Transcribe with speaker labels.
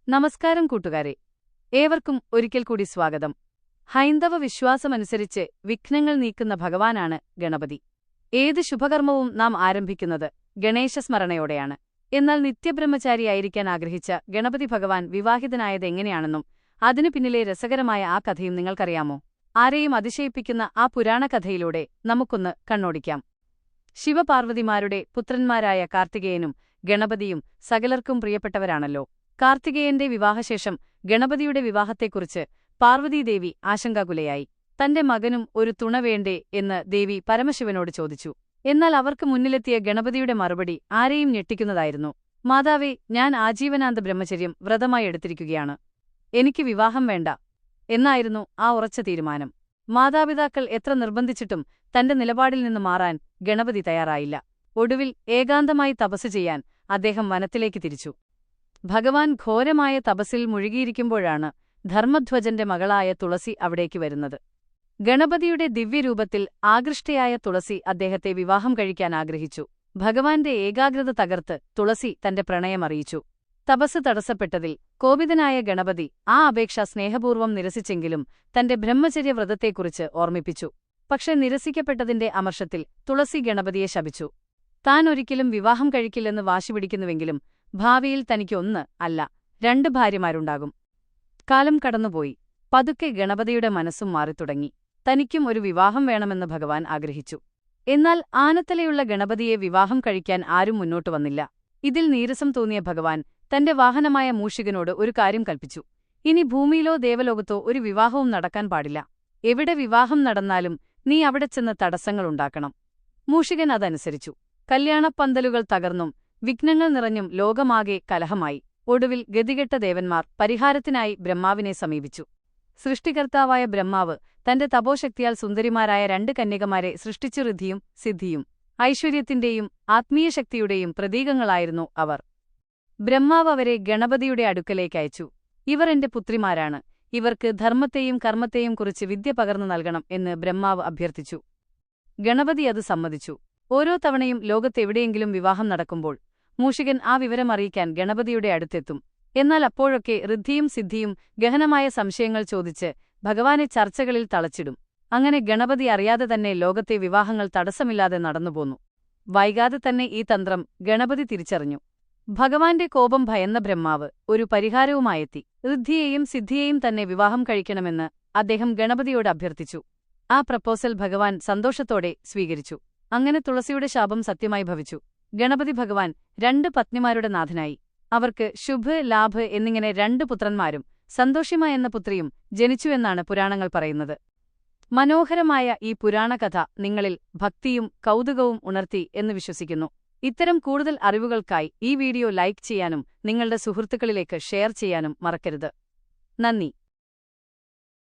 Speaker 1: നമസ്കാരം കൂട്ടുകാരെ, ഏവർക്കും ഒരിക്കൽ കൂടി സ്വാഗതം. ഹൈന്ദവ വിശ്വാസമനുസരിച്ച് വിഘ്നങ്ങൾ നീക്കുന്ന ഭഗവാനാണ് ഗണപതി. ഏത് ശുഭകർമ്മവും നാം ആരംഭിക്കുന്നത് ഗണേശസ്മരണയോടെയാണ്. എന്നാൽ നിത്യബ്രഹ്മചാരിയായിരിക്കാൻ ആഗ്രഹിച്ച ഗണപതി ഭഗവാൻ വിവാഹിതനായതെങ്ങനെയാണെന്നും അതിനു പിന്നിലെ രസകരമായ ആ കഥയും നിങ്ങൾക്കറിയാമോ? ആരെയും അതിശയിപ്പിക്കുന്ന ആ പുരാണകഥയിലൂടെ നമുക്കൊന്ന് കണ്ണോടിക്കാം. ശിവപാർവതിമാരുടെ പുത്രന്മാരായ കാർത്തികേയനും ഗണപതിയും സകലർക്കും പ്രിയപ്പെട്ടവരാണല്ലോ. കാർത്തികേയന്റെ വിവാഹശേഷം ഗണപതിയുടെ വിവാഹത്തെക്കുറിച്ച് പാർവതീദേവി ആശങ്കാകുലയായി. തന്റെ മകനും ഒരു തുണ വേണ്ടേ എന്ന് ദേവി പരമശിവനോട് ചോദിച്ചു. എന്നാൽ അവർക്ക് മുന്നിലെത്തിയ ഗണപതിയുടെ മറുപടി ആരെയും ഞെട്ടിക്കുന്നതായിരുന്നു. മാതാവേ, ഞാൻ ആജീവനാന്ത ബ്രഹ്മചര്യം വ്രതമായി എടുത്തിരിക്കുകയാണ്. എനിക്ക് വിവാഹം വേണ്ട എന്നായിരുന്നു ആ ഉറച്ച തീരുമാനം. മാതാപിതാക്കൾ എത്ര നിർബന്ധിച്ചിട്ടും തന്റെ നിലപാടിൽ നിന്ന് മാറാൻ ഗണപതി തയ്യാറായില്ല. ഒടുവിൽ ഏകാന്തമായി തപസ് ചെയ്യാൻ അദ്ദേഹം വനത്തിലേക്ക് തിരിച്ചു. ഭഗവാൻ ഘോരമായ തപസ്സിൽ മുഴുകിയിരിക്കുമ്പോഴാണ് ധർമ്മധ്വജന്റെ മകളായ തുളസി അവിടേക്ക് വരുന്നത്. ഗണപതിയുടെ ദിവ്യരൂപത്തിൽ ആകൃഷ്ടയായ തുളസി അദ്ദേഹത്തെ വിവാഹം കഴിക്കാൻ ആഗ്രഹിച്ചു. ഭഗവാന്റെ ഏകാഗ്രത തകർത്ത് തുളസി തന്റെ പ്രണയമറിയിച്ചു. തപസ് തടസ്സപ്പെട്ടതിൽ കോപിതനായ ഗണപതി ആ അപേക്ഷ സ്നേഹപൂർവ്വം നിരസിച്ചെങ്കിലും തന്റെ ബ്രഹ്മചര്യവ്രതത്തെക്കുറിച്ച് ഓർമ്മിപ്പിച്ചു. പക്ഷെ നിരസിക്കപ്പെട്ടതിന്റെ അമർഷത്തിൽ തുളസി ഗണപതിയെ ശപിച്ചു. താൻ ഒരിക്കലും വിവാഹം കഴിക്കില്ലെന്ന് വാശിപിടിക്കുന്നുവെങ്കിലും ഭാവിയിൽ തനിക്ക് ഒന്ന് അല്ല 2 ഭാര്യമാരുണ്ടാകും. കാലം കടന്നുപോയി. പതുക്കെ ഗണപതിയുടെ മനസ്സും മാറിത്തുടങ്ങി. തനിക്കും ഒരു വിവാഹം വേണമെന്ന് ഭഗവാൻ ആഗ്രഹിച്ചു. എന്നാൽ ആനത്തലയുള്ള ഗണപതിയെ വിവാഹം കഴിക്കാൻ ആരും മുന്നോട്ടു വന്നില്ല. ഇതിൽ നീരസം തോന്നിയ ഭഗവാൻ തന്റെ വാഹനമായ മൂഷികനോട് ഒരു കാര്യം കൽപ്പിച്ചു. ഇനി ഭൂമിയിലോ ദേവലോകത്തോ ഒരു വിവാഹവും നടക്കാൻ പാടില്ല. എവിടെ വിവാഹം നടന്നാലും നീ അവിടെ ചെന്ന് തടസ്സങ്ങളുണ്ടാക്കണം. മൂഷികൻ അതനുസരിച്ചു. കല്യാണപ്പന്തലുകൾ തകർന്നും വിഘ്നങ്ങൾ നിറഞ്ഞും ലോകമാകെ കലഹമായി. ഒടുവിൽ ഗതികെട്ട ദേവന്മാർ പരിഹാരത്തിനായി ബ്രഹ്മാവിനെ സമീപിച്ചു. സൃഷ്ടികർത്താവായ ബ്രഹ്മാവ് തന്റെ തപോശക്തിയാൽ സുന്ദരിമാരായ 2 കന്യകമാരെ സൃഷ്ടിച്ചു. ഋദ്ധിയും സിദ്ധിയും ഐശ്വര്യത്തിന്റെയും ആത്മീയശക്തിയുടെയും പ്രതീകങ്ങളായിരുന്നു അവർ. ബ്രഹ്മാവ് അവരെ ഗണപതിയുടെ അടുക്കലേക്കയച്ചു. ഇവർ എന്റെ പുത്രിമാരാണ്. ഇവർക്ക് ധർമ്മത്തെയും കർമ്മത്തെയും കുറിച്ച് വിദ്യ പകർന്നു നൽകണം എന്ന് ബ്രഹ്മാവ് അഭ്യർത്ഥിച്ചു. ഗണപതി അത് സമ്മതിച്ചു. ഓരോ തവണയും ലോകത്തെവിടെയെങ്കിലും വിവാഹം നടക്കുമ്പോൾ മൂഷികൻ ആ വിവരമറിയിക്കാൻ ഗണപതിയുടെ അടുത്തെത്തും. എന്നാൽ അപ്പോഴൊക്കെ ഋദ്ധിയും സിദ്ധിയും ഗഹനമായ സംശയങ്ങൾ ചോദിച്ച് ഭഗവാനെ ചർച്ചകളിൽ തളച്ചിടും. അങ്ങനെ ഗണപതി അറിയാതെ തന്നെ ലോകത്തെ വിവാഹങ്ങൾ തടസ്സമില്ലാതെ നടന്നുപോന്നു. വൈകാതെ തന്നെ ഈ തന്ത്രം ഗണപതി തിരിച്ചറിഞ്ഞു. ഭഗവാന്റെ കോപം ഭയന്ന ബ്രഹ്മാവ് ഒരു പരിഹാരവുമായെത്തി. ഋദ്ധിയെയും സിദ്ധിയെയും തന്നെ വിവാഹം കഴിക്കണമെന്ന് അദ്ദേഹം ഗണപതിയോട് അഭ്യർത്ഥിച്ചു. ആ പ്രപ്പോസൽ ഭഗവാൻ സന്തോഷത്തോടെ സ്വീകരിച്ചു. അങ്ങനെ തുളസിയുടെ ശാപം സത്യമായി ഭവിച്ചു. ഗണപതി ഭഗവാൻ 2 പത്നിമാരുടെ നാഥനായി. അവർക്ക് ശുഭ്, ലാഭ് എന്നിങ്ങനെ 2 പുത്രന്മാരും സന്തോഷിമ എന്ന പുത്രിയും ജനിച്ചുവെന്നാണ് പുരാണങ്ങൾ പറയുന്നത്. മനോഹരമായ ഈ പുരാണകഥ നിങ്ങളിൽ ഭക്തിയും കൗതുകവും ഉണർത്തി എന്ന് വിശ്വസിക്കുന്നു. ഇത്തരം കൂടുതൽ അറിവുകൾക്കായി ഈ വീഡിയോ ലൈക്ക് ചെയ്യാനും നിങ്ങളുടെ സുഹൃത്തുക്കളിലേക്ക് ഷെയർ ചെയ്യാനും മറക്കരുത്. നന്ദി.